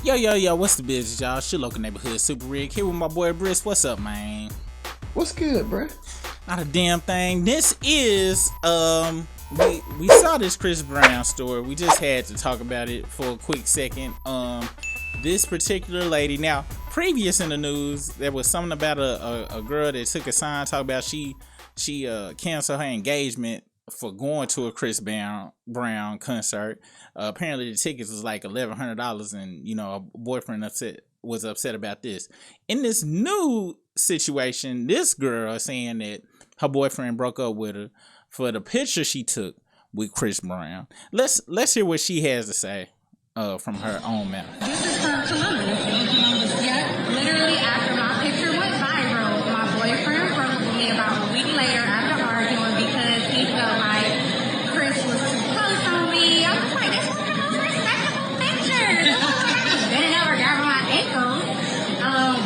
Yo, what's the business, y'all? Shit, local neighborhood super rig here with my boy Brisk. What's up, man? What's good, bruh? Not a damn thing. This is we saw this Chris Brown story. We just had to talk about it for a quick second. This particular lady. Now, previous in the news, there was something about a girl that took a sign talking about she canceled her engagement for going to a Chris Brown concert. Apparently the tickets was like $1,100, and a boyfriend was upset about this. In this new situation, this girl is saying that her boyfriend broke up with her for the picture she took with Chris Brown. Let's hear what she has to say from her own mouth. This is from Columbus. Yeah, literally after my picture went viral, my boyfriend broke with me about a week later after arguing because he felt like Chris was too close on me. I was like, that's one of the most respectable pictures. Bending over, grabbing my ankles.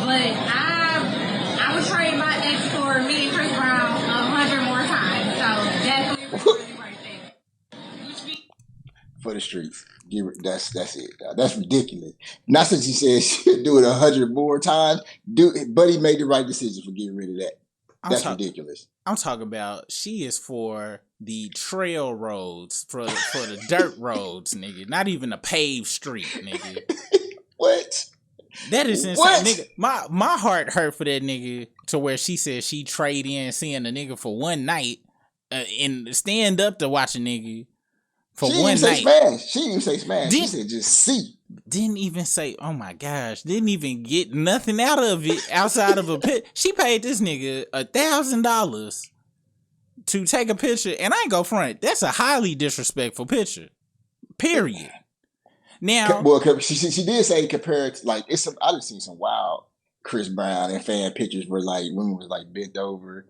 But I would trade my ex for meeting Chris Brown 100 more times. So definitely right there. For the streets. That's it. That's ridiculous. Not since he said she'll do it 100 more times. Buddy made the right decision for getting rid of that. That's ridiculous. I'm talking about she is for the trail roads, for the dirt roads, nigga. Not even a paved street, nigga. What? That is insane, what? Nigga. My heart hurt for that nigga to where she said she trade in seeing the nigga for one night and stand up to watch a nigga. She didn't say smash. She didn't say smash. She said just see. Didn't even say, oh my gosh. Didn't even get nothing out of it outside of a pit. She paid this nigga $1,000 to take a picture. And I ain't go front. That's a highly disrespectful picture. Period. Now, well, she did say compared to I done seen some wild Chris Brown and fan pictures where women was bent over,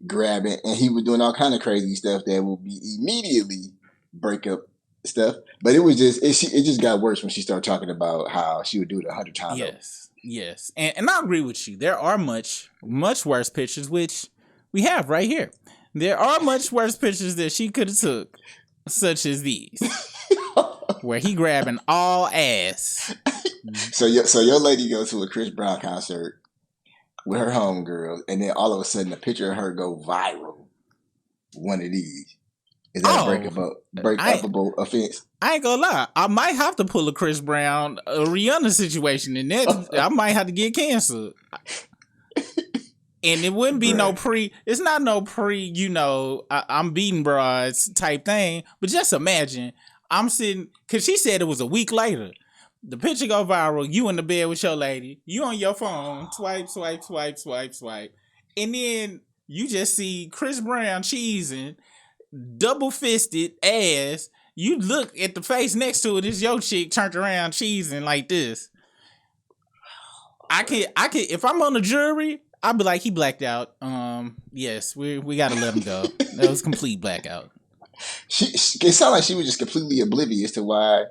grabbing, and he was doing all kind of crazy stuff that would be immediately breakup stuff, but it just got worse when she started talking about how she would do it 100 times. Yes, and I agree with you. There are much worse pictures, which we have right here. There are much worse pictures that she could have took, such as these, where he grabbing all ass. So your lady goes to a Chris Brown concert with her homegirl, and then all of a sudden a picture of her go viral. One of these. Is that a breakupable offense? I ain't gonna lie. I might have to pull a Chris Brown, a Rihanna situation, and that I might have to get canceled. And it wouldn't be it's not no I'm beating broads type thing. But just imagine, I'm sitting, because she said it was a week later. The picture go viral, you in the bed with your lady, you on your phone, swipe. And then you just see Chris Brown cheesing, double-fisted ass. You look at the face next to it, it's your chick turned around cheesing like this. I can if I'm on the jury, I'd be like, he blacked out. Yes, we gotta let him go. That was complete blackout. It sounded like she was just completely oblivious to why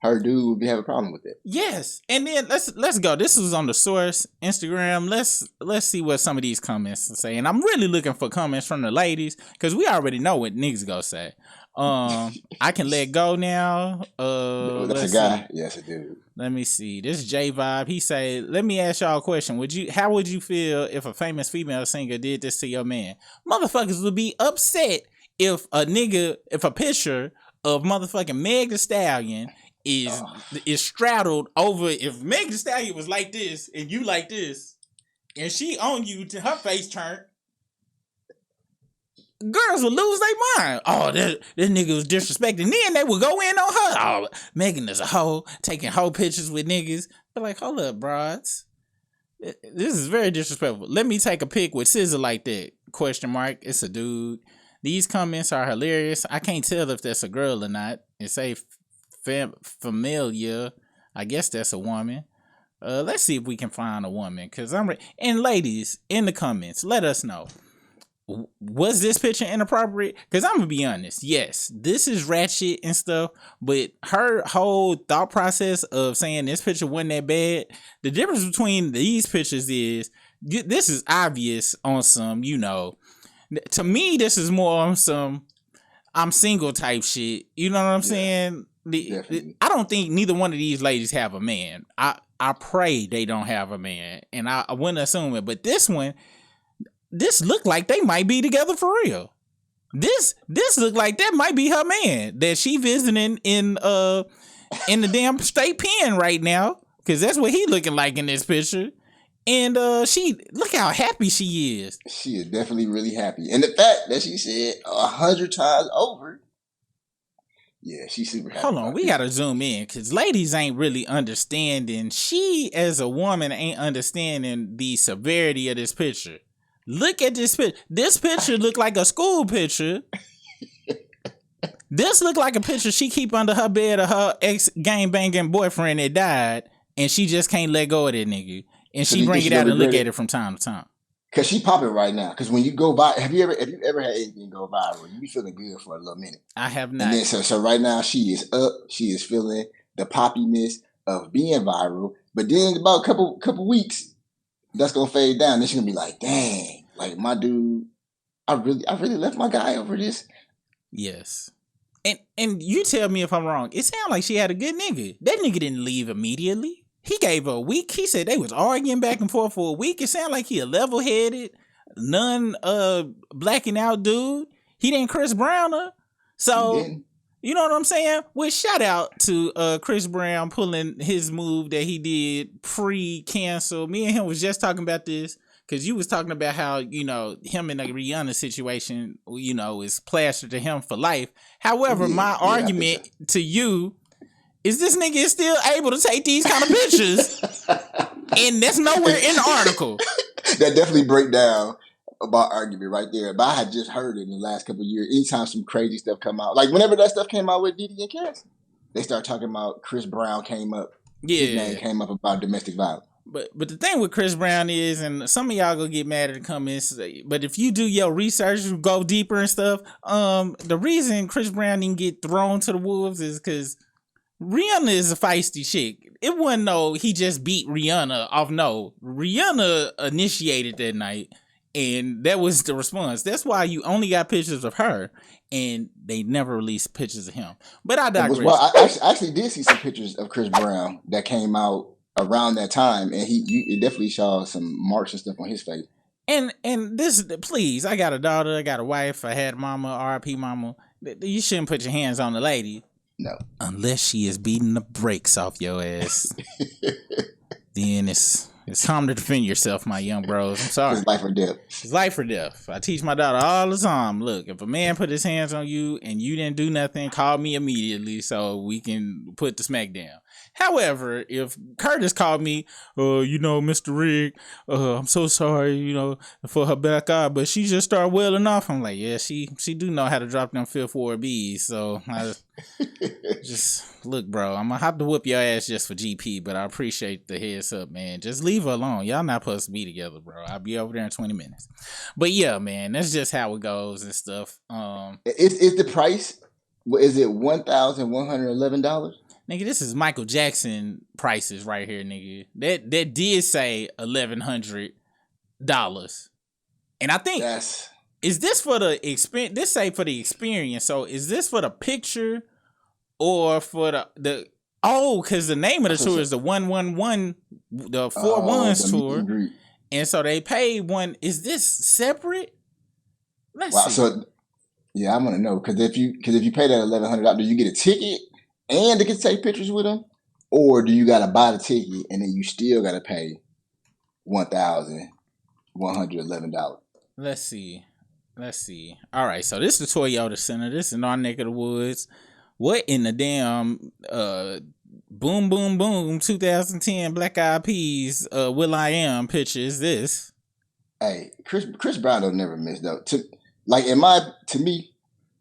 her dude would have a problem with it. Yes, and then let's go. This was on the source Instagram. Let's see what some of these comments say. And I'm really looking for comments from the ladies because we already know what niggas gonna say. I can let go now. That's a guy. See. Yes, a dude. Let me see. This J Vibe. He say, "Let me ask y'all a question. How would you feel if a famous female singer did this to your man? Motherfuckers would be upset if a picture of motherfucking Meg Thee Stallion is straddled over. If Meg Thee Stallion was like this and you like this, and she on you to her face turned, girls would lose their mind. Oh, this nigga was disrespecting. Then they would go in on her. Oh, Megan is a hoe, taking hoe pictures with niggas. But like, hold up, broads. This is very disrespectful. Let me take a pic with scissor like that. ? It's a dude. These comments are hilarious. I can't tell if that's a girl or not. It say familiar. I guess that's a woman. Let's see if we can find a woman. And ladies, in the comments, let us know. Was this picture inappropriate? Because I'm going to be honest. Yes, this is ratchet and stuff. But her whole thought process of saying this picture wasn't that bad. The difference between these pictures is this is obvious on some, to me, this is more on some I'm single type shit. You know what I'm saying? Definitely. I don't think neither one of these ladies have a man. I pray they don't have a man, and I wouldn't assume it. But this one, this look like they might be together for real. This look like that might be her man that she visiting in the damn state pen right now, because that's what he looking like in this picture. And she look how happy she is. She is definitely really happy, and the fact that she said 100 times over. Yeah, she's super happy. Hold on, we gotta zoom in because ladies ain't really understanding. She, as a woman, ain't understanding the severity of this picture. Look at this picture. This picture look like a school picture. This look like a picture she keep under her bed of her ex gang banging boyfriend that died, and she just can't let go of that nigga. And So she do you bring think it she out gonna and look regret at it? it from time to time. Cause she popping right now. Cause when you go have you ever had anything go viral? You be feeling good for a little minute. I have And not. then so right now she is up. She is feeling the poppiness of being viral. But then about a couple weeks, that's gonna fade down. Then she's gonna be like, dang, like my dude, I really left my guy over this. Yes. And you tell me if I'm wrong. It sounded like she had a good nigga. That nigga didn't leave immediately. He gave her a week. He said they was arguing back and forth for a week. It sounded like he a level-headed, blacking out dude. He didn't Chris Brown her. So, you know what I'm saying? Well, shout out to Chris Brown pulling his move that he did pre-cancel. Me and him was just talking about this because you was talking about how, him in the Rihanna situation, is plastered to him for life. However, my argument to you is this nigga is still able to take these kind of pictures, and that's nowhere in the article. That definitely break down about argument right there. But I had just heard it in the last couple of years. Anytime some crazy stuff come out, like whenever that stuff came out with Diddy and Cassie, they start talking about Chris Brown came up. Yeah, his name came up about domestic violence. But the thing with Chris Brown is, and some of y'all gonna get mad at the comments, but if you do your research, you go deeper and stuff. The reason Chris Brown didn't get thrown to the wolves is because Rihanna is a feisty chick. It wasn't he just beat Rihanna off. No, Rihanna initiated that night, and that was the response. That's why you only got pictures of her, and they never released pictures of him. But I digress. Well, I actually did see some pictures of Chris Brown that came out around that time, and it definitely saw some marks and stuff on his face. And this, please, I got a daughter, I got a wife, I had mama, R.I.P. mama. You shouldn't put your hands on the lady. No. Unless she is beating the brakes off your ass. Then it's time to defend yourself, my young bros. I'm sorry. It's life or death. It's life or death. I teach my daughter all the time. Look, if a man put his hands on you and you didn't do nothing, call me immediately so we can put the smack down. However, if Curtis called me, Mr. Rig, I'm so sorry, for her black eye, but she just started wailing off. I'm like, yeah, she do know how to drop them fifth ward B's. So I just look, bro, I'm gonna have to whoop your ass just for GP, but I appreciate the heads up, man. Just leave her alone. Y'all not supposed to be together, bro. I'll be over there in 20 minutes. But yeah, man, that's just how it goes and stuff. Is the price? Is it $1,111? Nigga, this is Michael Jackson prices right here, nigga. That did say $1,100, and I think is this for the experience? This say for the experience. So is this for the picture or for the? Oh, because the name of the tour is the 111, the 4 ones tour, and so they paid one. Is this separate? Let's see. So yeah, I want to know because if you pay that $1,100, do you get a ticket? And they can take pictures with them, or do you gotta buy the ticket and then you still gotta pay $1,111? Let's see. All right, so this is the Toyota Center. This is in our neck of the woods. What in the damn boom boom boom 2010 Black Eyed Peas Will.I.Am picture is this? Hey, Chris Brown don't never miss though. To me,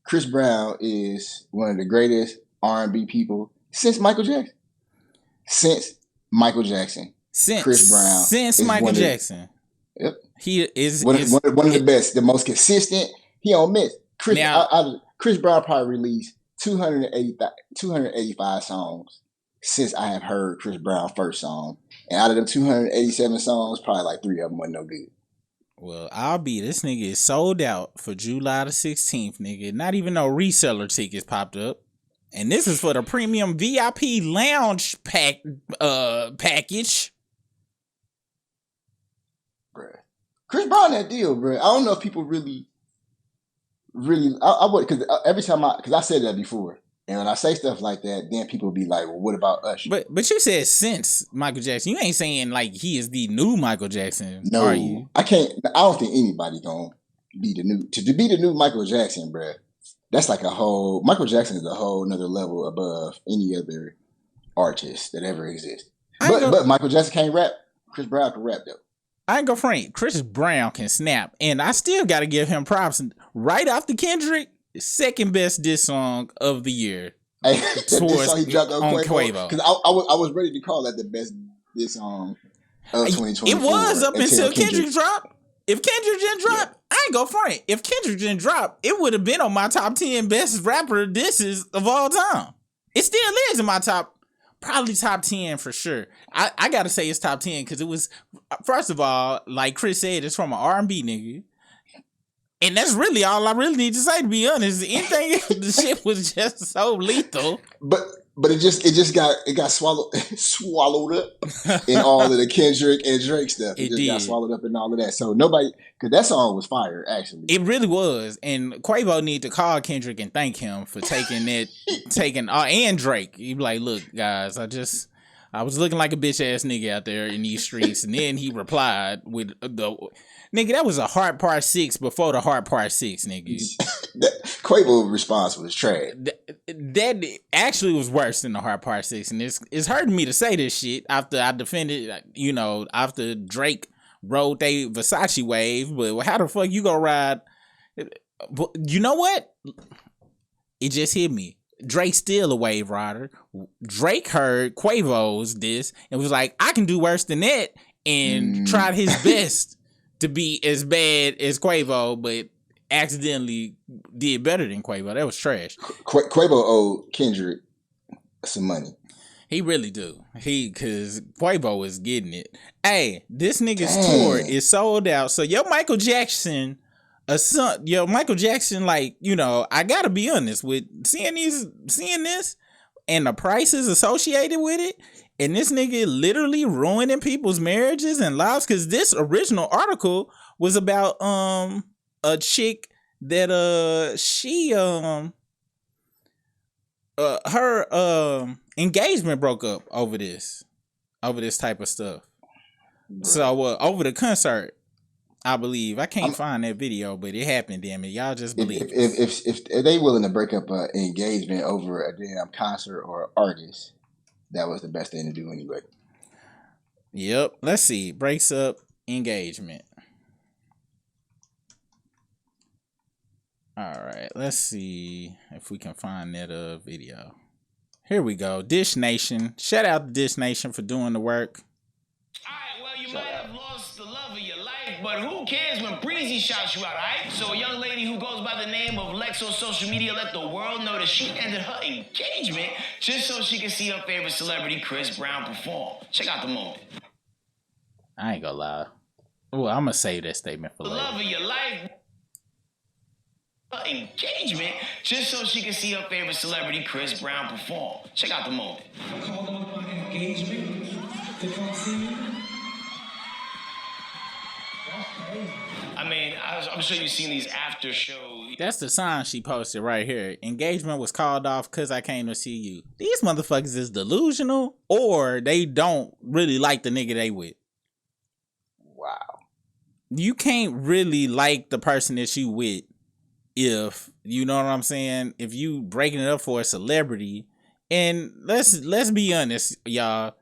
Chris Brown is one of the greatest R&B people since Michael Jackson. Chris Brown. Since Michael Jackson. Yep. He is one of the best, the most consistent. He don't miss. Chris Brown probably released 285 songs since I have heard Chris Brown's first song. And out of them 287 songs, probably like 3 of them wasn't no good. Well, this nigga is sold out for July the 16th, nigga. Not even no reseller tickets popped up. And this is for the premium VIP lounge package. Bruh. Chris Brown that deal, bruh. I don't know if people really, I would, because every time because I said that before. And when I say stuff like that, then people be like, well, what about Usher? But you said since Michael Jackson. You ain't saying like he is the new Michael Jackson, no, are you? I don't think anybody gonna be the new, to be the new Michael Jackson, bruh. That's like Michael Jackson is a whole nother level above any other artist that ever exists. But Michael Jackson can't rap. Chris Brown can rap though. I ain't gonna front. Chris Brown can snap. And I still gotta give him props. Right after Kendrick, second best diss song of the year. Hey, this song he dropped on Quavo. Because I was ready to call that the best diss song of 2024. It was up until Kendrick dropped. If Kendrick didn't drop, I ain't gonna front. If Kendrick didn't drop, it would have been on my top 10 best rapper disses of all time. It still is in my probably top 10 for sure. I gotta say it's top 10 because it was, first of all, like Chris said, it's from an R&B nigga. And that's really all I really need to say, to be honest. Anything, the shit was just so lethal. But it got swallowed up in all of the Kendrick and Drake stuff. It just got swallowed up in all of that. So nobody, because that song was fire, actually. It really was. And Quavo need to call Kendrick and thank him for and Drake. He be like, look, guys, I was looking like a bitch ass nigga out there in these streets. And then he replied with nigga, that was a Heart Part 6 before the Heart Part 6, nigga. Quavo's response was trash. That actually was worse than the Heart Part 6. And it's hurting me to say this shit after I defended, after Drake rode they Versace wave. But how the fuck you gonna ride? You know what? It just hit me. Drake's still a wave rider. Drake heard Quavo's diss and was like, I can do worse than that, and tried his best to be as bad as Quavo, but accidentally did better than Quavo. That was trash. Quavo owed Kendrick some money. He really do. Cause Quavo is getting it. Hey, this nigga's tour is sold out. So Michael Jackson, like, I gotta be honest with seeing this and the prices associated with it. And this nigga literally ruining people's marriages and lives. Cause this original article was about a chick that her engagement broke up over this type of stuff. Bro. So over the concert, I believe. I can't find that video, but it happened, damn it. Y'all just believe if they willing to break up an engagement over a damn concert or artist, that was the best thing to do anyway. Yep. Let's see. Breaks up engagement. All right. Let's see if we can find that video. Here we go. Dish Nation. Shout out to Dish Nation for doing the work. All right. Well, you might have lost the love of your life, but who cares when Breezy shouts you out, all right? So a young lady who goes by the name of Lex on social media let the world know that she ended her engagement just so she could see her favorite celebrity, Chris Brown, perform. Check out the moment. I ain't gonna lie. Oh, I'm gonna save that statement for later. The love of your life. Her engagement just so she could see her favorite celebrity, Chris Brown, perform. Check out the moment. I called off my engagement to come see you. I mean, I'm sure you've seen these after shows. That's the sign she posted right here. Engagement was called off because I came to see you. These motherfuckers is delusional, or they don't really like the nigga they with. Wow. You can't really like the person that you with if, you know what I'm saying, if you breaking it up for a celebrity. And let's be honest, y'all.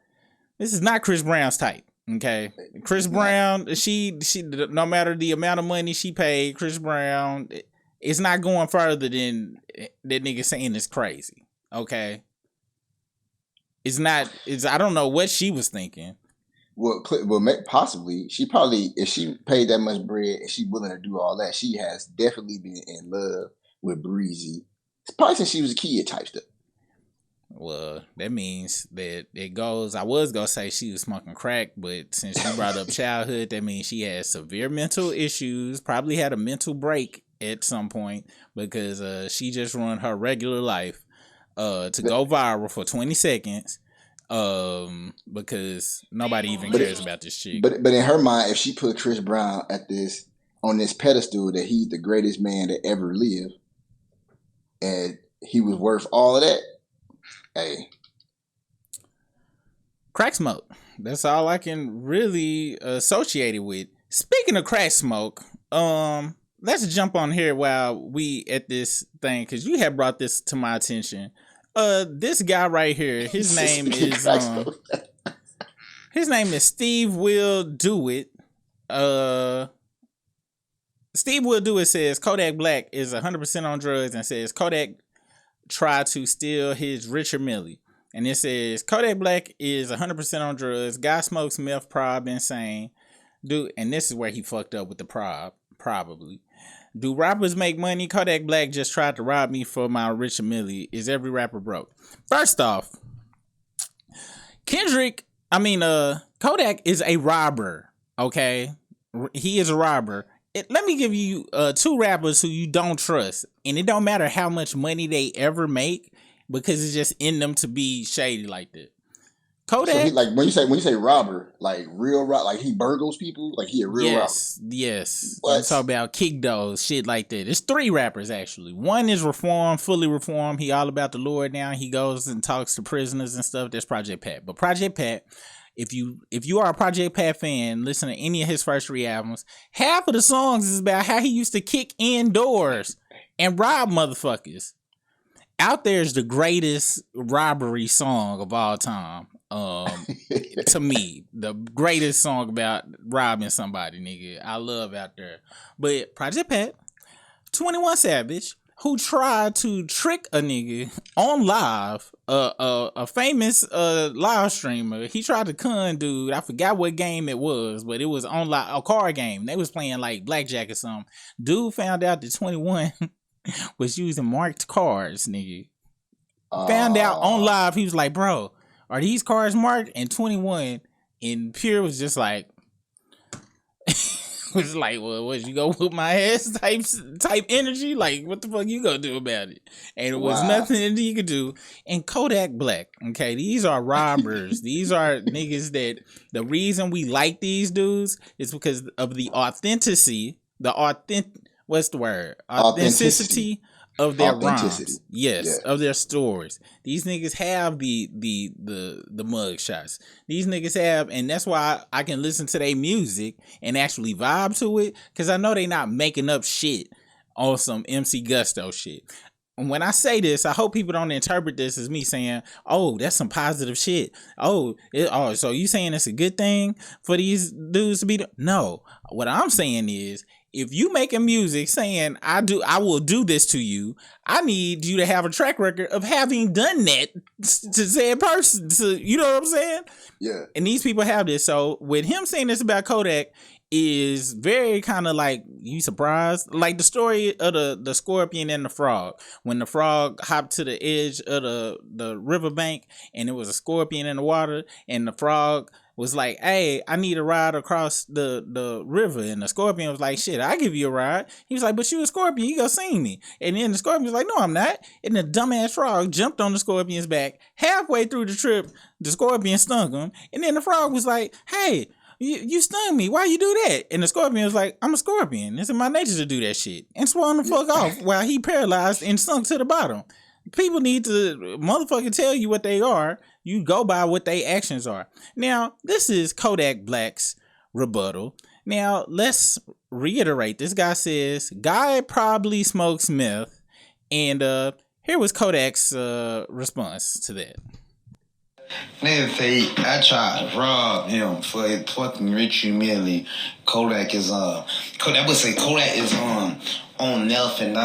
This is not Chris Brown's type. Okay, Chris Brown, she no matter the amount of money she paid, Chris Brown, it's not going further than that nigga saying it's crazy. Okay, I don't know what she was thinking. Well, possibly she probably, if she paid that much bread and she willing to do all that, she has definitely been in love with Breezy. It's probably since she was a kid type stuff. Well, that means that it goes, I was going to say she was smoking crack, but since you brought up childhood, that means she has severe mental issues, probably had a mental break at some point because she just ruined her regular life. to go viral for 20 seconds. Because nobody even cares about this shit. But in her mind, if she put Chris Brown on this pedestal that he's the greatest man that ever lived, and he was worth all of that, hey, crack smoke. That's all I can really associate it with. Speaking of crack smoke, let's jump on here while we at this thing, because you have brought this to my attention. This guy right here, his name is Steve Will Do It. Steve Will Do It says Kodak Black is 100% on drugs and says Kodak tried to steal his Richard Mille. And it says Kodak Black is 100% on drugs. Guy smokes meth, prob, insane. Dude, and this is where he fucked up with the prob, probably. Do rappers make money? Kodak Black just tried to rob me for my Richard Mille. Is every rapper broke? First off, Kodak is a robber, okay? He is a robber. Let me give you two rappers who you don't trust, and it don't matter how much money they ever make, because it's just in them to be shady like that. Kodak, so he, like when you say robber, like real rob, like he burgles people, like he a real robber. Yes. I'm talking about kick those shit like that. It's three rappers actually. One is reformed, fully reformed. He all about the Lord now. He goes and talks to prisoners and stuff. That's Project Pat. But Project Pat, if you are a Project Pat fan, listen to any of his first three albums. Half of the songs is about how he used to kick in doors and rob motherfuckers. Out There is the greatest robbery song of all time. To me, the greatest song about robbing somebody, nigga. I love Out There. But Project Pat, 21 Savage, who tried to trick a nigga on live, a famous live streamer. He tried to con dude. I forgot what game it was, but it was on live, a card game. They was playing like blackjack or something. Dude found out that 21 was using marked cards, nigga. Found out on live. He was like, bro, are these cards marked? And 21 and Pure was just like, was like, well, what, you go whoop my ass type energy? Like, what the fuck you gonna do about it? And it was nothing that you could do. And Kodak Black, okay, these are robbers. These are niggas that the reason we like these dudes is because of the authenticity, what's the word? Authenticity of their rhymes. Yes, of their stories. These niggas have the mug shots. These niggas have, and that's why I can listen to their music and actually vibe to it, because I know they not making up shit on some MC Gusto shit. And when I say this, I hope people don't interpret this as me saying, oh, that's some positive shit. So you saying it's a good thing for these dudes to be no. What I'm saying is, if you making music saying I will do this to you, I need you to have a track record of having done that to said person. You know what I'm saying? Yeah. And these people have this. So with him saying this about Kodak is very kind of like, you surprised? Like the story of the scorpion and the frog. When the frog hopped to the edge of the riverbank and it was a scorpion in the water, and the frog was like, hey, I need a ride across the river. And the scorpion was like, shit, I'll give you a ride. He was like, but you a scorpion, you gonna sing me. And then the scorpion was like, no, I'm not. And the dumbass frog jumped on the scorpion's back. Halfway through the trip, the scorpion stung him. And then the frog was like, hey, you stung me. Why you do that? And the scorpion was like, I'm a scorpion. It's in my nature to do that shit. And swung the fuck off while he paralyzed and sunk to the bottom. People need to motherfucking tell you what they are. You go by what their actions are. Now, this is Kodak Black's rebuttal. Now, let's reiterate. This guy says, guy probably smokes meth. And here was Kodak's response to that. Nigga say I tried to rob him for his fucking Richard Mille. Kodak is on meth and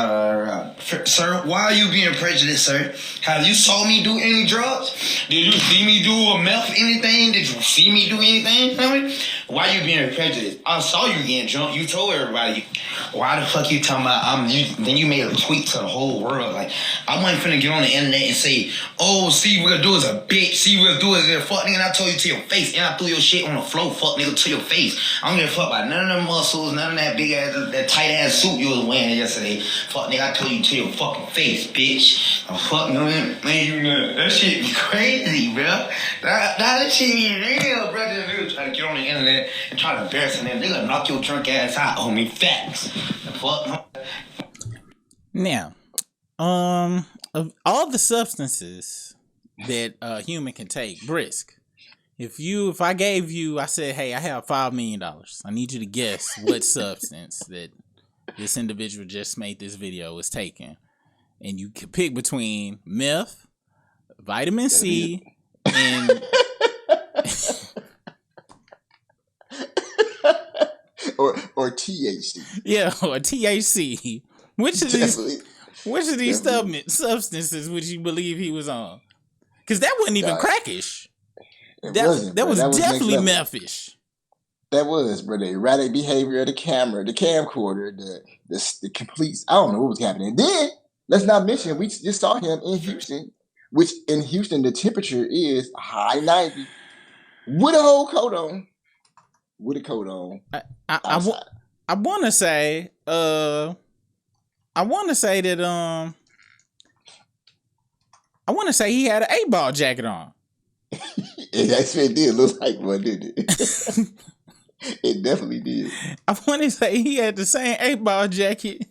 Sir, why are you being prejudiced, sir? Have you saw me do any drugs? Did you see me do a meth anything? Did you see me do anything? I mean, Why you being prejudiced? I saw you getting drunk. You told everybody. Why the fuck you talking about then you made a tweet to the whole world. Like, I wasn't finna get on the internet and say, oh, see what do is a bitch. See what do is a fuck nigga. And I told you to your face. And I threw your shit on the floor, fuck nigga, to your face. I don't give a fuck about none of them muscles, none of that big ass, that tight ass suit you was wearing yesterday. Fuck nigga, I told you to your fucking face, bitch. Fuck man, that shit be crazy, bro. That shit be real, bro. This nigga try to get on the internet and try to embarrass them. They gonna knock your drunk ass out, homie. Facts. Fuck. Now, of all the substances that a human can take, Brisk. If I gave you, I said, hey, I have $5 million. I need you to guess what substance that this individual just made this video was taking. And you can pick between meth, vitamin C, and or THC. Yeah, or THC. Which of these substances would you believe he was on? Because that wasn't even crackish. That was definitely methish. That was, bro. The erratic behavior of the camera, the camcorder, the complete. I don't know what was happening. Then let's not mention we just saw him in Houston, which in Houston the temperature is high 90 with a whole coat on. With a coat on. I want to say that he had an 8-ball jacket on. That's what it did look like one, didn't it? It definitely did. I want to say he had the same 8-ball jacket.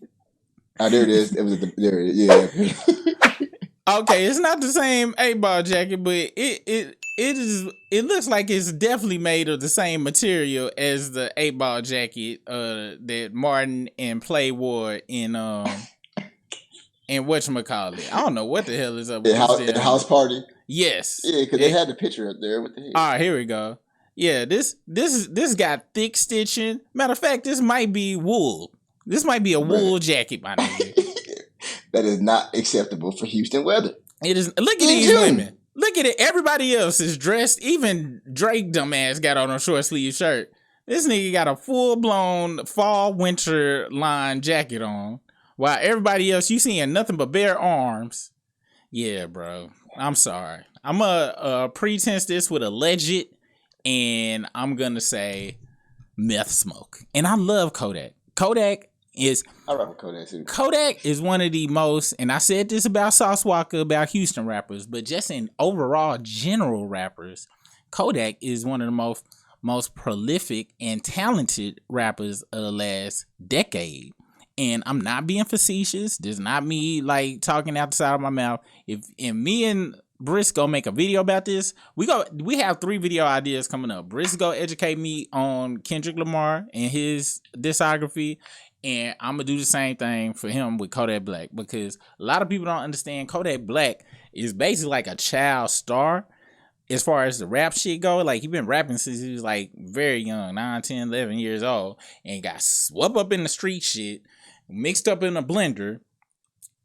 Oh, there it is. It was there. Yeah. Okay, it's not the same 8-ball jacket, but it looks like it's definitely made of the same material as the 8-ball jacket that Martin and Play wore in whatchamacallit. I don't know what the hell is up with the house party. Yes. Yeah, because they had the picture up there with the head. All right, here we go. Yeah, this got thick stitching. Matter of fact, this might be wool. This might be a wool jacket, my nigga. That is not acceptable for Houston weather. It is. Look at these women. Look at it. Everybody else is dressed. Even Drake dumbass got on a short sleeve shirt. This nigga got a full blown fall winter line jacket on, while everybody else you seeing nothing but bare arms. Yeah, bro. I'm sorry. I'm gonna pretense this with alleged, and I'm gonna say meth smoke. And I love Kodak. I rock with Kodak too. Kodak is one of the most, and I said this about Sauce Walker, about Houston rappers, but just in overall general rappers, Kodak is one of the most prolific and talented rappers of the last decade. And I'm not being facetious. This is not me like talking out the side of my mouth. If me and Brisk go make a video about this, we have 3 video ideas coming up. Brisk go educate me on Kendrick Lamar and his discography. And I'm going to do the same thing for him with Kodak Black, because a lot of people don't understand Kodak Black is basically like a child star as far as the rap shit go. Like, he been rapping since he was like very young, 9, 10, 11 years old, and got swept up in the street shit, mixed up in a blender.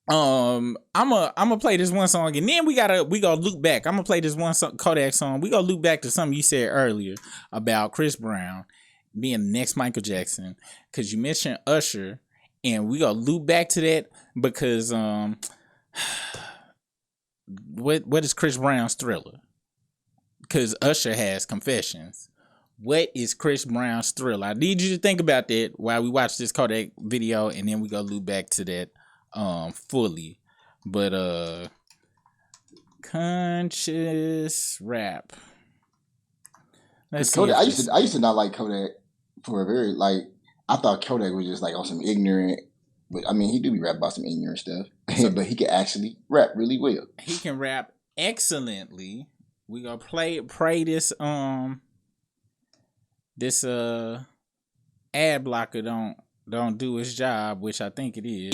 I'm gonna play this one song, and then we gonna loop back. I'm gonna play this one Kodak song. We gonna loop back to something you said earlier about Chris Brown being the next Michael Jackson, because you mentioned Usher, and we gonna loop back to that because what is Chris Brown's Thriller? Because Usher has Confessions. What is Chris Brown's Thriller? I need you to think about that while we watch this Kodak video, and then we gonna loop back to that fully. But conscious rap. Let's see. Kodak, I used to not like Kodak for a very I thought Kodak was just like on some ignorant, but I mean he do be rap about some ignorant stuff. But he can actually rap really well. He can rap excellently. We gonna pray this ad blocker don't do his job, which I think it is.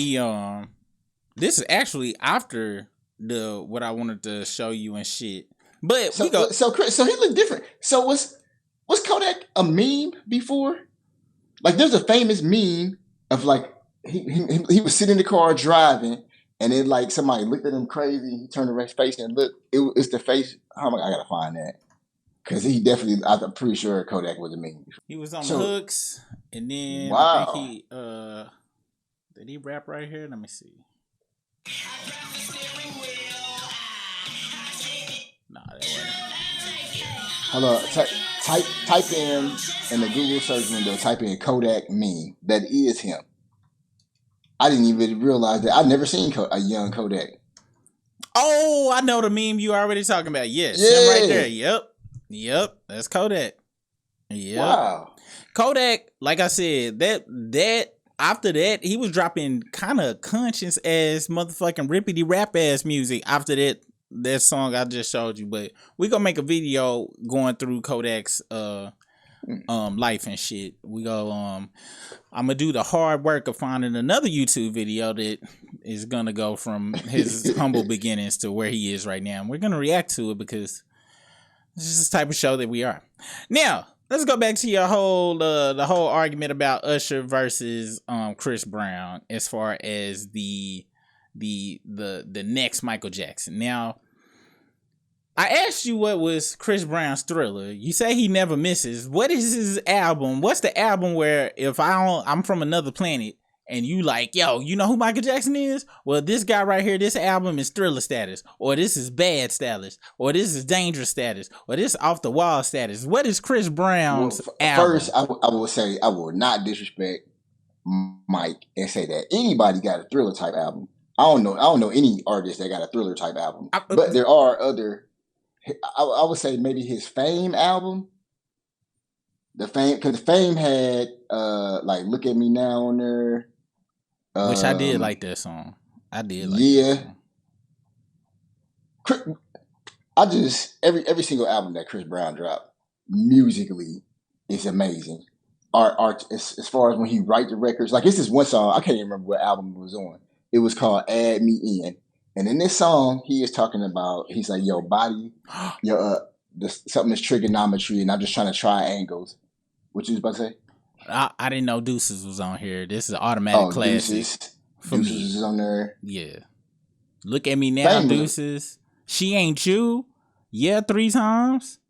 This is actually after what I wanted to show you and shit. But so Chris, so he looked different. So was Kodak a meme before? Like, there's a famous meme of like he was sitting in the car driving, and then like somebody looked at him crazy. He turned his face and looked. It's the face. I gotta find that. Because he definitely, I'm pretty sure Kodak was a meme. He was on the So, hooks, and then I think wow. he did he rap right here? Let me see. Nah, that wasn't. Hold on. Type in the Google search window, type in Kodak meme. That is him. I didn't even realize that. I've never seen a young Kodak. Oh, I know the meme you already talking about. Yes, him right there. Yep, that's Kodak. Yep. Wow. Kodak, like I said, that after that, he was dropping kind of conscious ass motherfucking rippity rap ass music after that song I just showed you. But we gonna make a video going through Kodak's life and shit. We go I'm gonna do the hard work of finding another YouTube video that is gonna go from his humble beginnings to where he is right now. And we're gonna react to it because this is the type of show that we are. Now, let's go back to your whole the whole argument about Usher versus Chris Brown as far as the next Michael Jackson. Now, I asked you what was Chris Brown's Thriller. You say he never misses. What is his album? What's the album where if I'm from another planet and you like, yo, you know who Michael Jackson is? Well, this guy right here, this album is Thriller status, or this is bad status, or this is dangerous status, or this is off the wall status. What is Chris Brown's album? First, I will say I will not disrespect Mike and say that anybody got a Thriller type album. I don't know any artist that got a Thriller type album, but there are other. I would say maybe his Fame album. Because Fame had like Look at Me Now on there. Which I did like that song. I did like that song. I just every single album that Chris Brown dropped musically is amazing. Art as far as when he write the records, like it's this one song, I can't even remember what album it was on. It was called Add Me In. And in this song, he is talking about, he's like, yo, body, your something is trigonometry, and I'm just trying to try angles. What you was about to say? I didn't know Deuces was on here. This is an automatic classic. Deuces is on there. Yeah. Look at Me Now, Deuces. She Ain't You. Yeah, 3 times.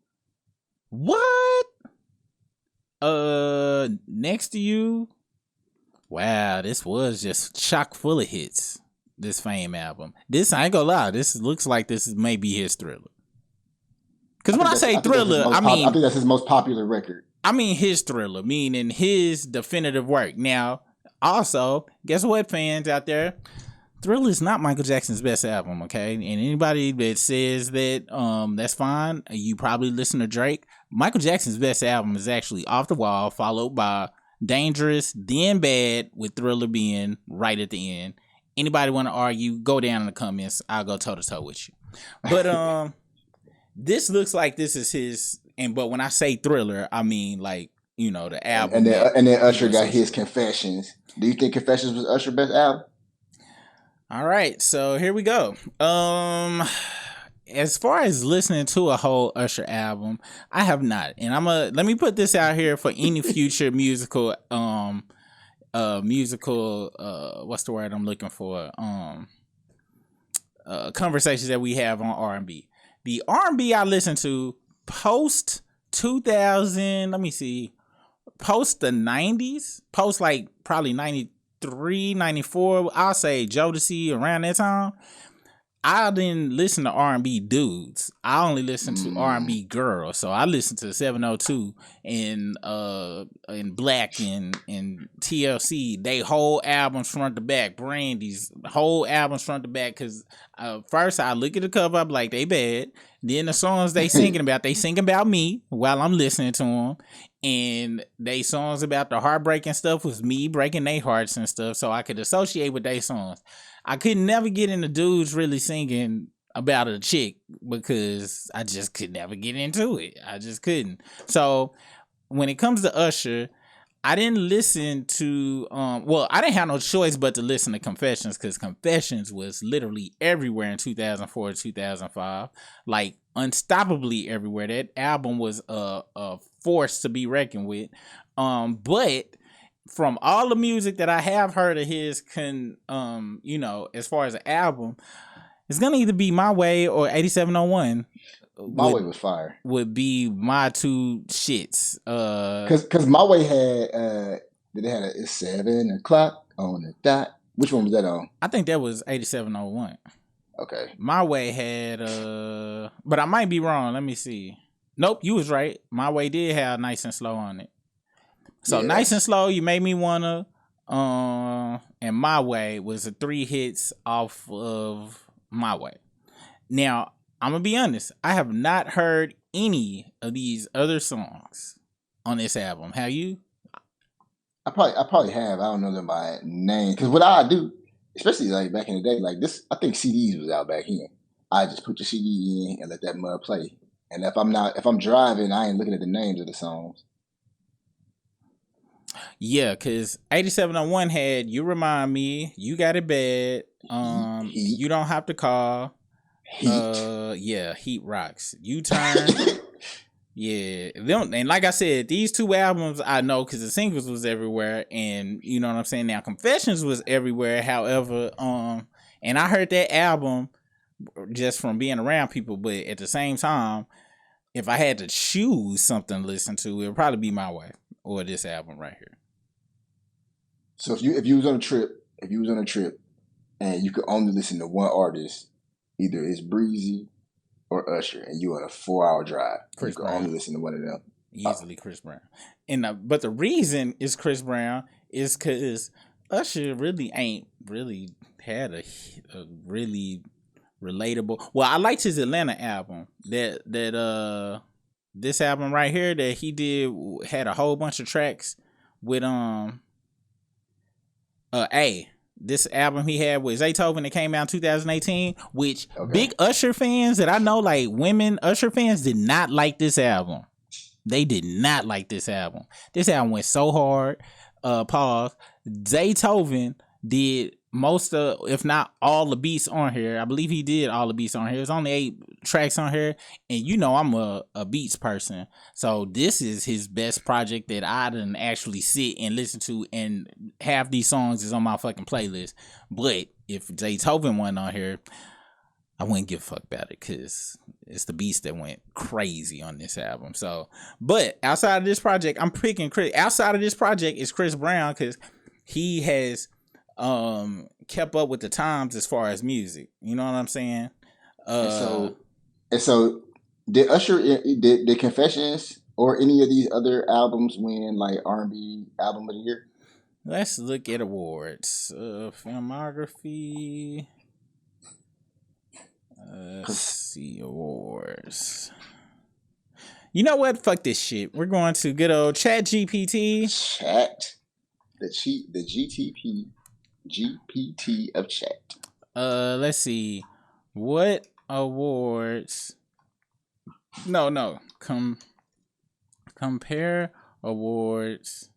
What? Next to You. Wow, this was just chock full of hits. This Fame album. This, I ain't gonna lie, this looks like this is maybe his Thriller. Because when I say Thriller, I think that's his most popular record. I mean his Thriller, meaning his definitive work. Now, also, guess what, fans out there? Thriller is not Michael Jackson's best album, okay? And anybody that says that that's fine, you probably listen to Drake. Michael Jackson's best album is actually Off the Wall, followed by Dangerous, then Bad, with Thriller being right at the end. Anybody want to argue, go down in the comments. I'll go toe to toe with you. But this looks like this is his. But when I say Thriller, I mean like, you know, the album. And then Usher got his Confessions. Do you think Confessions was Usher's best album? All right, so here we go. As far as listening to a whole Usher album, I have not, and let me put this out here for any future musical what's the word I'm looking for? Conversations that we have on R&B. The R&B I listen to post 2000, let me see, post the 90s, post like probably 93, 94, I'll say Jodeci around that time. I didn't listen to R&B dudes. I only listen to R&B girls. So I listened to 702 and Black and TLC. They whole albums front to back. Brandy's whole albums front to back. Because first I look at the cover, I'm like, they bad. Then the songs they sing about me while I'm listening to them. And they songs about the heartbreak and stuff was me breaking their hearts and stuff. So I could associate with their songs. I could never get into dudes really singing about a chick because I just could never get into it. I just couldn't. So when it comes to Usher, I didn't listen to, I didn't have no choice but to listen to Confessions because Confessions was literally everywhere in 2004 to 2005. Like unstoppably everywhere. That album was a force to be reckoned with. But from all the music that I have heard of his, as far as an album, it's gonna either be My Way or 8701. My Way was fire. would be my two shits. Cause My Way had did it had it's 7:00 on the dot. Which one was that on? I think that was 8701. Okay. My Way had but I might be wrong. Let me see. Nope, you was right. My Way did have Nice and Slow on it. So Yeah, Nice and Slow, You Made Me Wanna, and My Way was the 3 hits off of My Way. Now, I'm gonna be honest, I have not heard any of these other songs on this album. Have you? I probably have. I don't know them by name. Cause what I do, especially like back in the day, like this, I think CDs was out back then. I just put the CD in and let that mud play. And if I'm driving, I ain't looking at the names of the songs. Yeah, cause 8701 had You Remind Me, You Got It Bad, Heat. You Don't Have to Call. Heat. Yeah, Heat rocks. U-Turn. Yeah, and like I said, these 2 albums I know because the singles was everywhere, and you know what I'm saying. Now, Confessions was everywhere. However, and I heard that album just from being around people, but at the same time, if I had to choose something to listen to, it would probably be My Way or this album right here. So if you was on a trip, and you could only listen to one artist, either it's Breezy or Usher, and you on a 4-hour drive, Chris you could Brown. only listen to one of them. Easily Chris Brown. And but the reason is Chris Brown is because Usher really ain't really had a really relatable. Well, I liked his Atlanta album. That this album right here that he did had a whole bunch of tracks with this album he had with Zaytoven that came out in 2018, which big Usher fans that I know, like women Usher fans, did not like this album. They did not like this album. This album went so hard. Pause. Zaytoven did most of, if not all the beats on here. I believe he did all the beats on here. There's only 8 tracks on here. And you know I'm a beats person. So this is his best project that I didn't actually sit and listen to, and half these songs is on my fucking playlist. But if Zaytoven wasn't on here, I wouldn't give a fuck about it because it's the beats that went crazy on this album. So, but outside of this project, I'm picking Chris. Outside of this project is Chris Brown because he has kept up with the times as far as music. You know what I'm saying? And so did Usher, did Confessions or any of these other albums win like R&B album of the year? Let's look at awards. Filmography. Let's see awards. You know what? Fuck this shit. We're going to good old Chat GPT. The GPT of chat. Let's see. What awards? No. Compare awards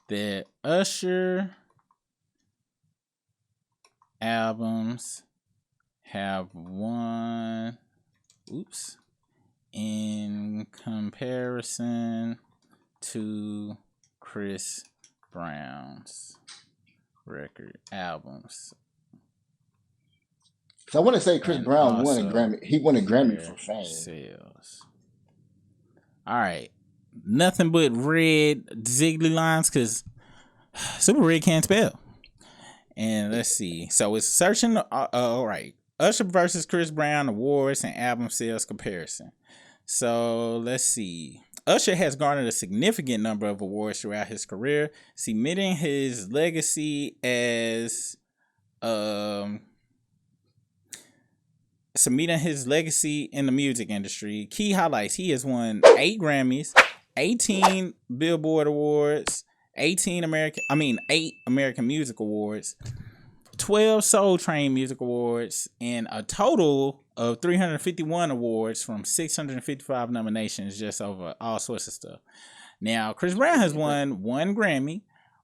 that Usher albums have won. In comparison to Chris Brown's record albums. So I want to say Chris Brown won a Grammy. He won a Grammy for Fame. Sales. All right. Nothing but red ziggly lines because Super Red can't spell. And let's see. So it's searching. All right. Usher versus Chris Brown awards and album sales comparison. So let's see. Usher has garnered a significant number of awards throughout his career, cementing his legacy as in the music industry. Key highlights: he has won 8 Grammys, 18 Billboard Awards, 8 American Music Awards, 12 Soul Train Music Awards, and a total of 351 awards from 655 nominations, just over all sorts of stuff. Now, Chris Brown has won 1 Grammy,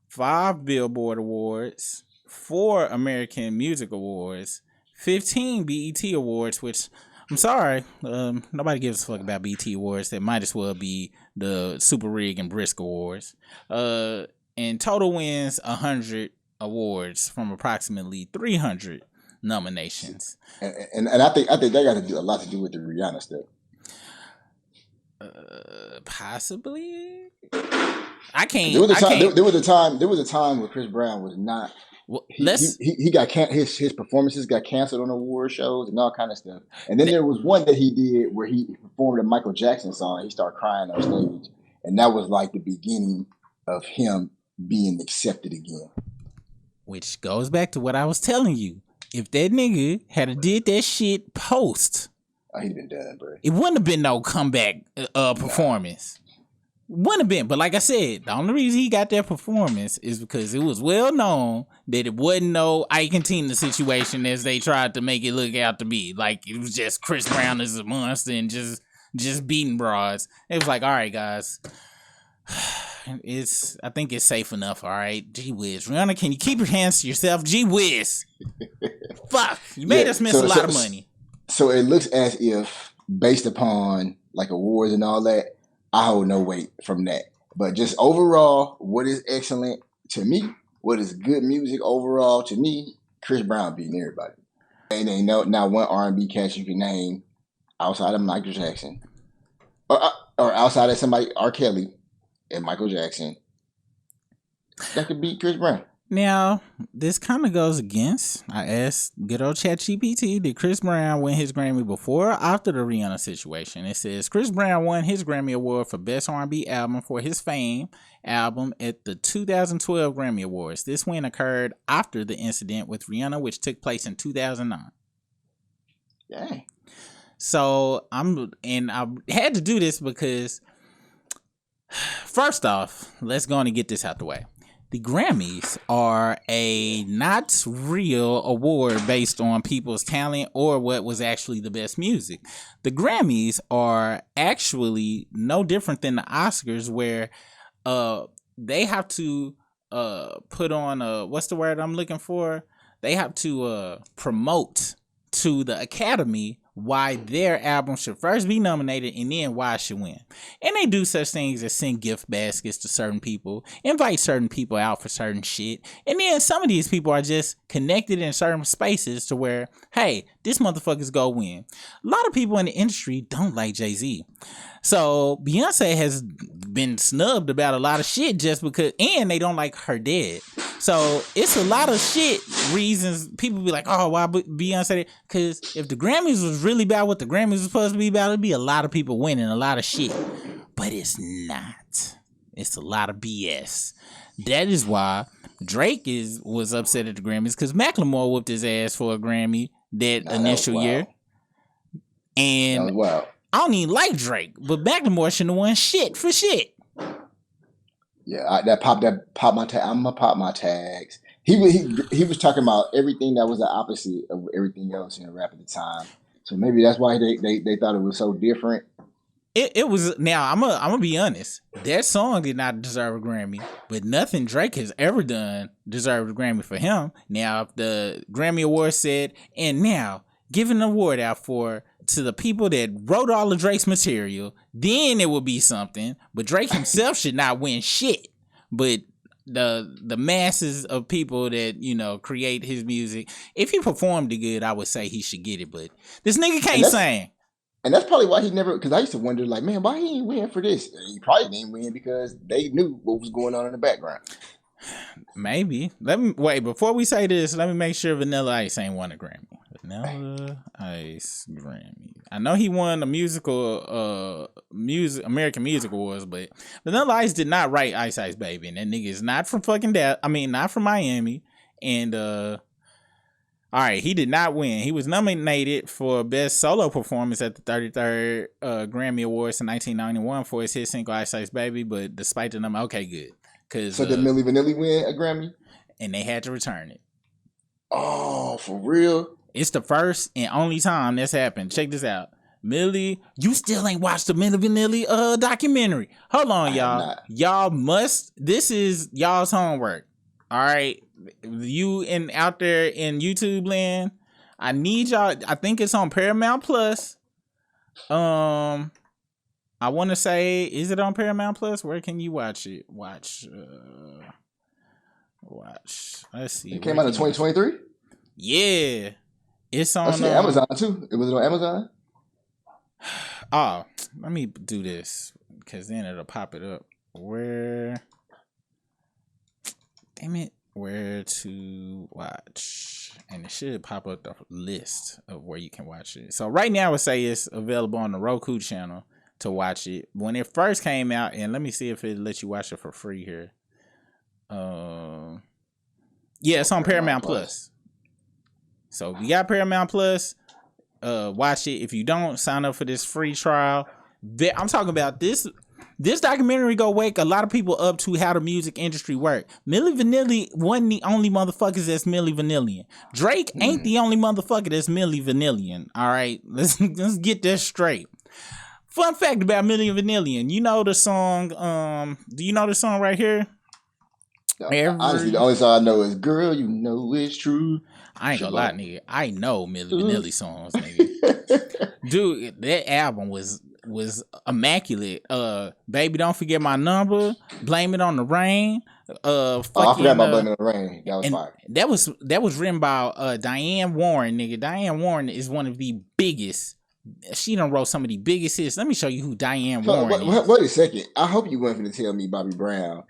5 Billboard Awards, 4 American Music Awards, 15 BET Awards, which, I'm sorry, nobody gives a fuck about BET Awards. That might as well be the Super Rig and Brisk Awards. And total wins 100 awards from approximately 300 nominations. And I think that got to do a lot to do with the Rihanna stuff. Possibly. I can't. There was a time. Can't. There was a time where Chris Brown was not. Well, he got his performances got canceled on award shows and all kind of stuff. And then there was one that he did where he performed a Michael Jackson song. He started crying on stage, and that was like the beginning of him being accepted again. Which goes back to what I was telling you. If that nigga had did that shit post, he'd been done, bro. It wouldn't have been no comeback performance. Wouldn't have been. But like I said, the only reason he got that performance is because it was well known that it wasn't no Ike and Tina situation as they tried to make it look out to be. Like it was just Chris Brown as a monster and just beating broads. It was like, all right, guys. I think it's safe enough, all right? Gee whiz. Rihanna, can you keep your hands to yourself? Gee whiz. Fuck. You made us miss a lot of money. So it looks as if, based upon like awards and all that, I hold no weight from that. But just overall, what is excellent to me, what is good music overall to me, Chris Brown beating everybody. And ain't not one R&B cat you can name outside of Michael Jackson. Or outside of somebody, R. Kelly and Michael Jackson, that could beat Chris Brown. Now, this kind of goes against, I asked good old ChatGPT, did Chris Brown win his Grammy before or after the Rihanna situation? It says, Chris Brown won his Grammy Award for Best R&B Album for his Fame album at the 2012 Grammy Awards. This win occurred after the incident with Rihanna, which took place in 2009. Dang. So, I had to do this because, first off, let's go on and get this out the way. The Grammys are a not real award based on people's talent or what was actually the best music. The Grammys are actually no different than the Oscars, where they have to put on what's the word I'm looking for? They have to promote to the Academy why their album should first be nominated and then why it should win. And they do such things as send gift baskets to certain people, invite certain people out for certain shit. And then some of these people are just connected in certain spaces to where, hey, this motherfucker's go win. A lot of people in the industry don't like Jay-Z. So Beyonce has been snubbed about a lot of shit just because, and they don't like her dead. So it's a lot of shit reasons people be like, oh, why Beyonce? Because if the Grammys was really about what the Grammys was supposed to be about, it'd be a lot of people winning a lot of shit. But it's not. It's a lot of BS. That is why Drake was upset at the Grammys, because Macklemore whooped his ass for a Grammy that initial year. And that was wild. I don't even like Drake, but Macklemore shouldn't have won shit for shit. Yeah, that popped my tag. I'm gonna pop my tags. He was talking about everything that was the opposite of everything else in rap at the time. So maybe that's why they thought it was so different. It was. Now I'm gonna be honest. That song did not deserve a Grammy, but nothing Drake has ever done deserved a Grammy for him. Now if the Grammy Award said, and now giving an award out to the people that wrote all of Drake's material, then it would be something. But Drake himself should not win shit. But the masses of people that, create his music, if he performed it good, I would say he should get it. But this nigga can't sing. And that's probably why he never, because I used to wonder, like, man, why he ain't win for this? And he probably didn't win because they knew what was going on in the background. Maybe. Before we say this, let me make sure Vanilla Ice ain't won a Grammy. Vanilla Ice Grammy. I know he won a American Music Awards, but Vanilla Ice did not write Ice Ice Baby, and that nigga is not from not from Miami. And all right, he did not win. He was nominated for Best Solo Performance at the 33rd Grammy Awards in 1991 for his hit single Ice Ice Baby, but despite the number, okay, good. So did Milli Vanilli win a Grammy? And they had to return it. Oh, for real? It's the first and only time that's happened. Check this out. Millie, you still ain't watched the Milli Vanilli documentary. Hold on, y'all. Y'all must. This is y'all's homework. All right, you out there in YouTube land, I need y'all. I think it's on Paramount Plus. I want to say, is it on Paramount Plus? Where can you watch it? Watch. Let's see. It came out in 2023? Yeah. It's I on see Amazon too. It was on Amazon. Oh, let me do this because then it'll pop it up. Where? Damn it! Where to watch? And it should pop up the list of where you can watch it. So right now, I would say it's available on the Roku channel to watch it. When it first came out, and let me see if it lets you watch it for free here. Yeah, it's on Paramount Plus. So if you got Paramount Plus, watch it. If you don't, sign up for this free trial. I'm talking about this. This documentary go wake a lot of people up to how the music industry work. Milli Vanilli wasn't the only motherfuckers that's Milli Vanillian. Drake ain't the only motherfucker that's Milli Vanillian. All right, let's get this straight. Fun fact about Milli Vanillian. You know the song? Do you know the song right here? Honestly, the only song I know is "Girl, You Know It's True." I ain't gonna lie, nigga. I know Milli Vanilli songs, nigga. Dude, that album was immaculate. Baby, Don't Forget My Number, Blame It on the Rain. I forgot about Blame It on the Rain. That was fire. That was written by Diane Warren, nigga. Diane Warren is one of the biggest. She done wrote some of the biggest hits. Let me show you who Diane Warren is. Wait a second. I hope you weren't going to tell me Bobby Brown,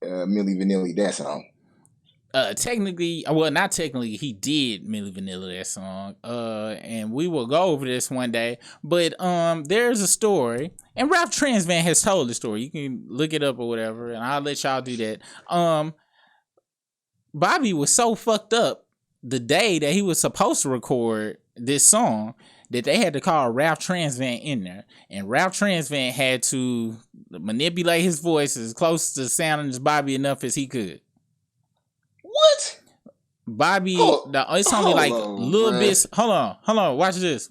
Milli Vanilli, that song. Technically, well, not technically, he did Milli Vanilli that song. And we will go over this one day. But there's a story, and Ralph Transvan has told the story. You can look it up or whatever, and I'll let y'all do that. Bobby was so fucked up the day that he was supposed to record this song that they had to call Ralph Transvan in there, and Ralph Transvan had to manipulate his voice as close to sounding as Bobby enough as he could. What? Bobby, it's only like little bits. Hold on. Watch this.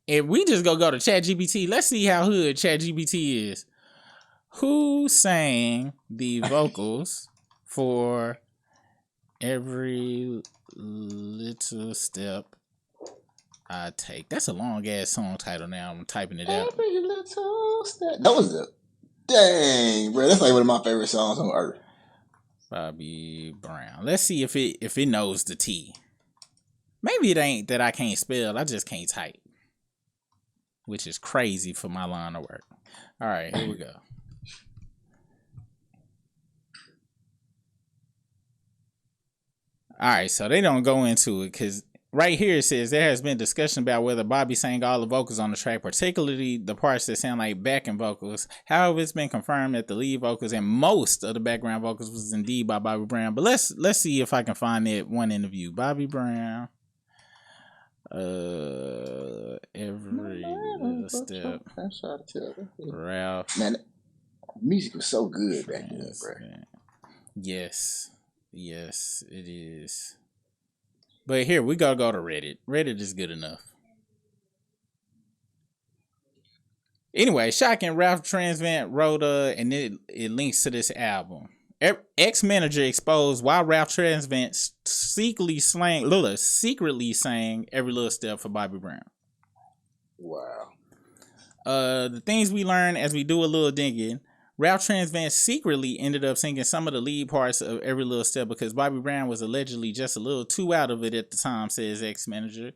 If we just go to ChatGPT, let's see how hood ChatGPT is. Who sang the vocals for Every Little Step I Take? That's a long ass song title. Now I'm typing it out. Every little step. That was the dang, bro. That's like one of my favorite songs on earth. Bobby Brown. Let's see if it knows the T. Maybe it ain't that I can't spell. I just can't type, which is crazy for my line of work. All right, here we go. All right, so they don't go into it because right here it says there has been discussion about whether Bobby sang all the vocals on the track, particularly the parts that sound like backing vocals. However, it's been confirmed that the lead vocals and most of the background vocals was indeed by Bobby Brown. But let's see if I can find that one interview. Bobby Brown. Every Little Step. Ralph. Man, music was so good back then, bro. Yes, it is. But here, we gotta go to Reddit. Reddit is good enough. Anyway, shocking, Ralph Transvan wrote, and it links to this album. Ex-manager exposed why Ralph Transvan secretly sang Every Little Step for Bobby Brown. Wow. The things we learn as we do a little digging. Ralph Transvan secretly ended up singing some of the lead parts of Every Little Step because Bobby Brown was allegedly just a little too out of it at the time, says ex-manager.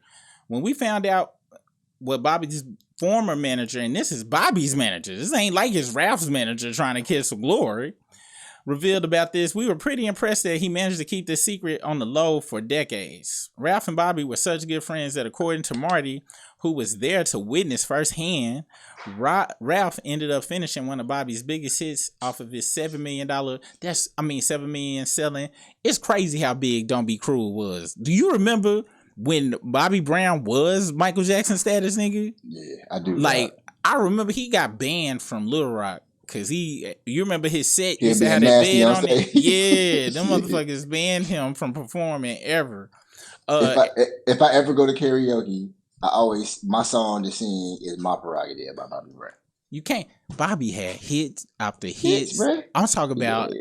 When we found out what Bobby's former manager, and this is Bobby's manager, this ain't like it's Ralph's manager trying to kiss some glory, revealed about this, we were pretty impressed that he managed to keep this secret on the low for decades. Ralph and Bobby were such good friends that according to Marty, who was there to witness firsthand, Ralph ended up finishing one of Bobby's biggest hits off of his $7 million. $7 million selling. It's crazy how big Don't Be Cruel was. Do you remember when Bobby Brown was Michael Jackson status, nigga? Yeah, I do. I remember he got banned from Little Rock because you remember his set used to have that bed on it. Yeah, them motherfuckers banned him from performing ever. If I ever go to karaoke, my song to sing is My Prerogative by Bobby Brown. You can't. Bobby had hits after hits. I'm talking about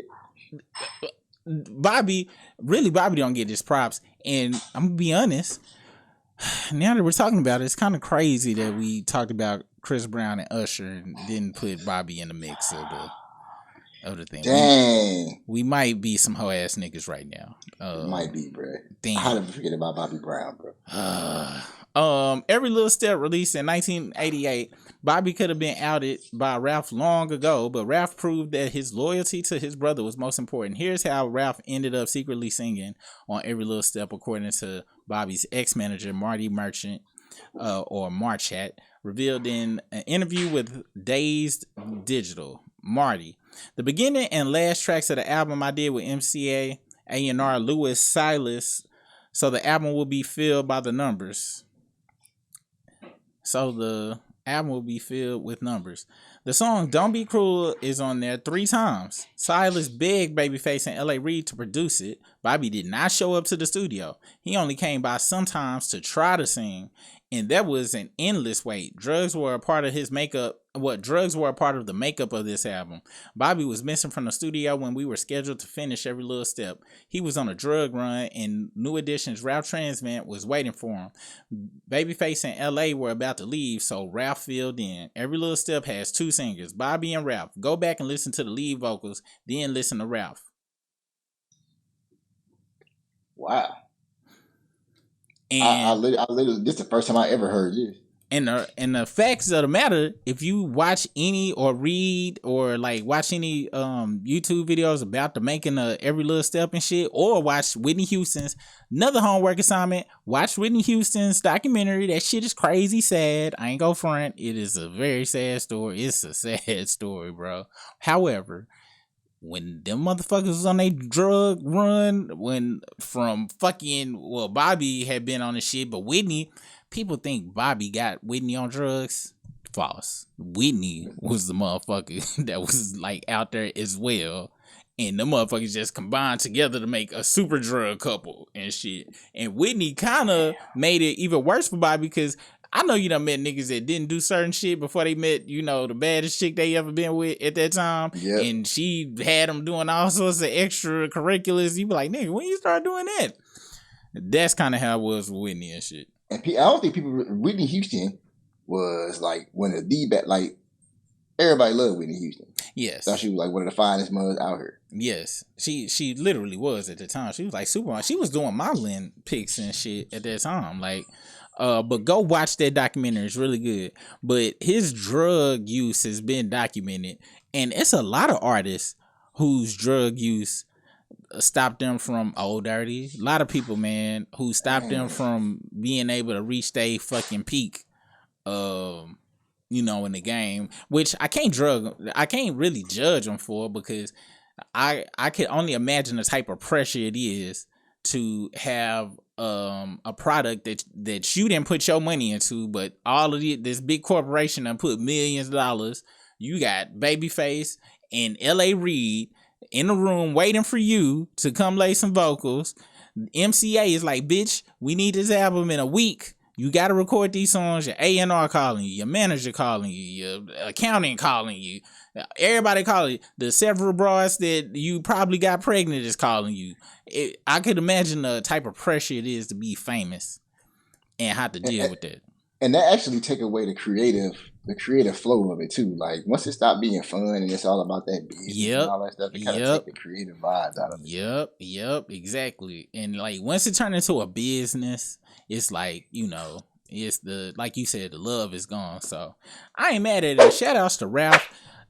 Bobby. Really, Bobby don't get his props. And I'm gonna be honest. Now that we're talking about it, it's kind of crazy that we talked about Chris Brown and Usher and didn't put Bobby in the mix of of the thing. Dang. We might be some hoe ass niggas right now. Might be, bro. Damn. How did I forget about Bobby Brown, bro? Every Little Step released in 1988. Bobby could have been outed by Ralph long ago, but Ralph proved that his loyalty to his brother was most important. Here's how Ralph ended up secretly singing on Every Little Step, according to Bobby's ex-manager, Marty Merchant, or Marchat, revealed in an interview with Dazed Digital. Marty: the beginning and last tracks of the album I did with MCA, A&R, Lewis, Silas, so the album will be filled by the numbers. So the album will be filled with numbers. The song Don't Be Cruel is on there 3 times. Silas begged Babyface and L.A. Reid to produce it. Bobby did not show up to the studio. He only came by sometimes to try to sing, and that was an endless wait. Drugs were a part of his makeup. Drugs were a part of the makeup of this album. Bobby was missing from the studio when we were scheduled to finish Every Little Step. He was on a drug run, and New Edition's Ralph Transmant was waiting for him. Babyface and L.A. were about to leave, so Ralph filled in. Every Little Step has 2 singers, Bobby and Ralph. Go back and listen to the lead vocals, then listen to Ralph. Wow. And I literally, this is the first time I ever heard this. And the facts of the matter, if you watch any or read or like watch any YouTube videos about the making of Every Little Step and shit, or watch Whitney Houston's, another homework assignment, watch Whitney Houston's documentary. That shit is crazy sad. I ain't go front. It is a very sad story. It's a sad story, bro. However, when them motherfuckers was on a drug run, Bobby had been on the shit, but Whitney, people think Bobby got Whitney on drugs. False. Whitney was the motherfucker that was like out there as well. And the motherfuckers just combined together to make a super drug couple and shit. And Whitney kind of made it even worse for Bobby, because I know you done met niggas that didn't do certain shit before they met, the baddest chick they ever been with at that time. Yep. And she had them doing all sorts of extracurriculars. You be like, nigga, when you start doing that? That's kind of how it was with Whitney and shit. And I don't think Whitney Houston was like one of the best, like everybody loved Whitney Houston. Yes. Thought she was like one of the finest mothers out here. Yes. She literally was at the time. She was like super. She was doing modeling pics and shit at that time. Like, but go watch that documentary. It's really good. But his drug use has been documented, and it's a lot of artists whose drug use stopped them from Old Dirty. A lot of people, man, who stopped them from being able to reach their fucking peak, in the game. Which I can't really judge them for, because I can only imagine the type of pressure it is to have a product that you didn't put your money into, but all of this big corporation done put millions of dollars. You got Babyface and L.A. Reid in the room waiting for you to come lay some vocals. MCA is like, bitch, we need this album in a week. You got to record these songs. Your A&R calling you, your manager calling you, your accountant calling you, everybody calling you. The several broads that you probably got pregnant is calling you. I could imagine the type of pressure it is to be famous and have to deal with that. And that actually take away the creative flow of it too. Like once it stopped being fun and it's all about that business and all that stuff, it kind of take the creative vibes out of it. Yep, exactly. And like once it turned into a business, it's like, it's like you said, the love is gone. So I ain't mad at it. Shout outs to Ralph.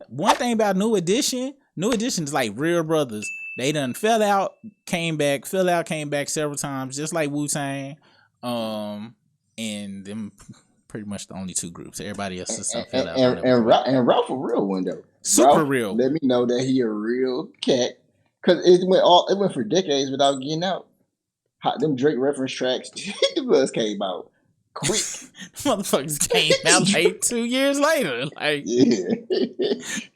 One thing about New Edition is like real brothers. They done fell out, came back several times, just like Wu-Tang. And them pretty much the only 2 groups. Everybody else is stuff fell out. And Ralph a real one though. Super Ralph, real. Let me know that he a real cat, because it went for decades without getting out. Them Drake reference tracks, the buzz came out quick. Motherfuckers came out like 2 years later. Like,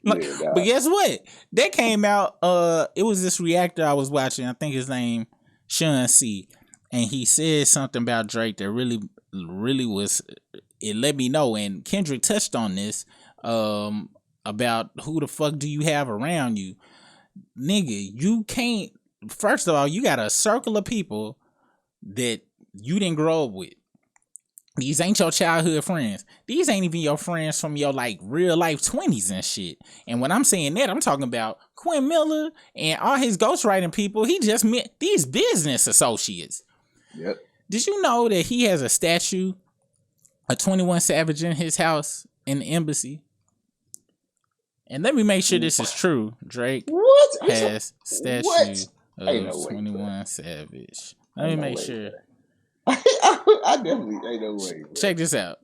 but guess what? That came out. It was this reactor I was watching. I think his name Sean C. And he said something about Drake that really was. It let me know. And Kendrick touched on this about who the fuck do you have around you, nigga. You can't. First of all, you got a circle of people that you didn't grow up with. These ain't your childhood friends. These ain't even your friends from your like real life 20s and shit. And when I'm saying that, I'm talking about Quinn Miller and all his ghostwriting people. He just met these business associates. Yep. Did you know that he has a statue of 21 Savage in his house in the embassy? And let me make sure this is true. Drake What? has statue What? Ain't of no way, 21 Savage. Let me Ain't no make way, sure. I definitely ain't no way. Bro. Check this out.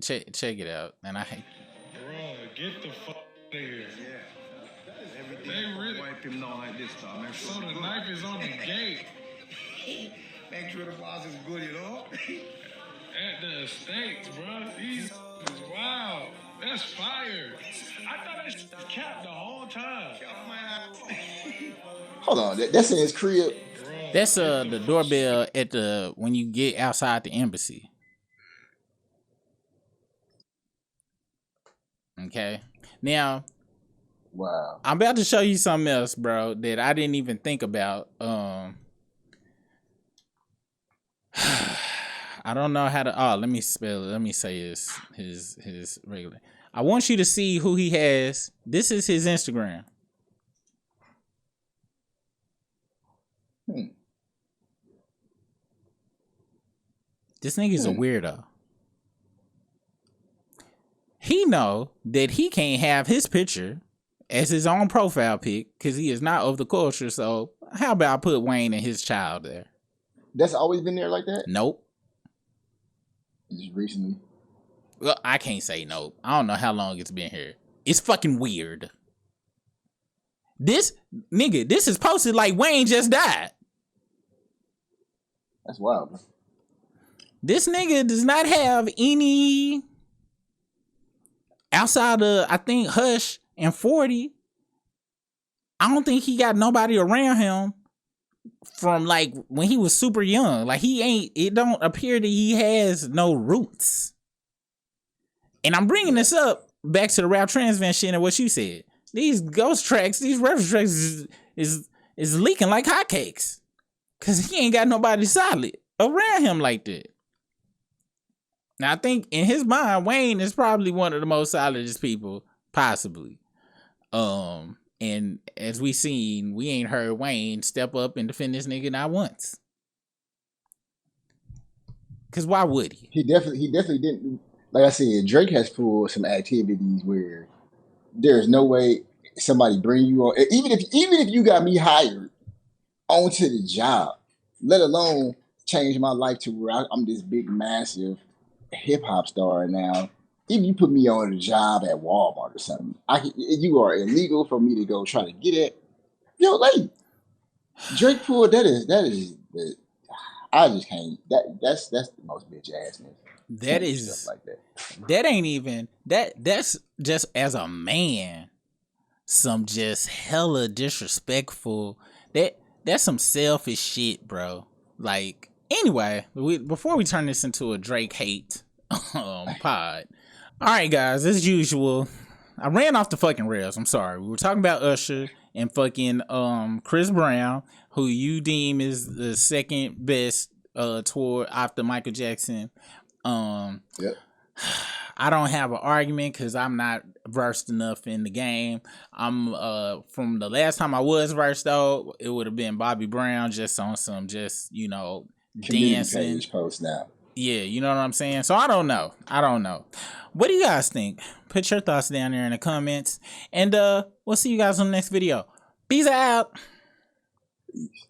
Check it out. And I hate. Bro, get the fuck out of here. Yeah. They really wipe him down like this, man. So the knife is on the gate. Make sure the boss is good, you know? At the estates, bro. These is wow. That's fire. I thought that shit was capped the whole time. Hold on, that's in his crib. That's the doorbell at the when you get outside the embassy. Okay. Now, Wow. I'm about to show you something else, bro, that I didn't even think about. I don't know how to. Oh, let me spell it. Let me say his regular. I want you to see who he has. This is his Instagram. This nigga's a weirdo. He know that he can't have his picture as his own profile pic because he is not of the culture. So how about I put Wayne and his child there? That's always been there like that? Nope. Just recently? Well, I can't say nope. I don't know how long it's been here. It's fucking weird. This is posted like Wayne just died. That's wild, bro. This nigga does not have any outside of, I think, Hush and 40. I don't think he got nobody around him from like when he was super young. Like it don't appear that he has no roots. And I'm bringing this up back to the rap trans van shit and what you said. These ghost tracks, these reference tracks is leaking like hotcakes. Cause he ain't got nobody solid around him like that. Now I think in his mind, Wayne is probably one of the most solidest people possibly. And as we seen, we ain't heard Wayne step up and defend this nigga not once. Cause why would he? He definitely didn't. Like I said, Drake has pulled some activities where there's no way somebody bring you on. Even if you got me hired onto the job, let alone change my life to where I'm this big, massive hip hop star now. If you put me on a job at Walmart or something, you are illegal for me to go try to get at. Yo, like Drake pulled that is I just can't. That's the most bitch assness. That is stuff like that. That ain't even that's just as a man, some just hella disrespectful. That's some selfish shit, bro. Like anyway, before we turn this into a Drake hate pod. All right, guys, as usual, I ran off the fucking rails. I'm sorry. We were talking about Usher and fucking Chris Brown, who you deem is the second best tour after Michael Jackson. Yep. I don't have an argument because I'm not versed enough in the game. I'm from the last time I was versed though, it would have been Bobby Brown just on some Community dancing page post now. Yeah, you know what I'm saying? So I don't know. What do you guys think? Put your thoughts down there in the comments. And we'll see you guys on the next video. Peace out. Peace.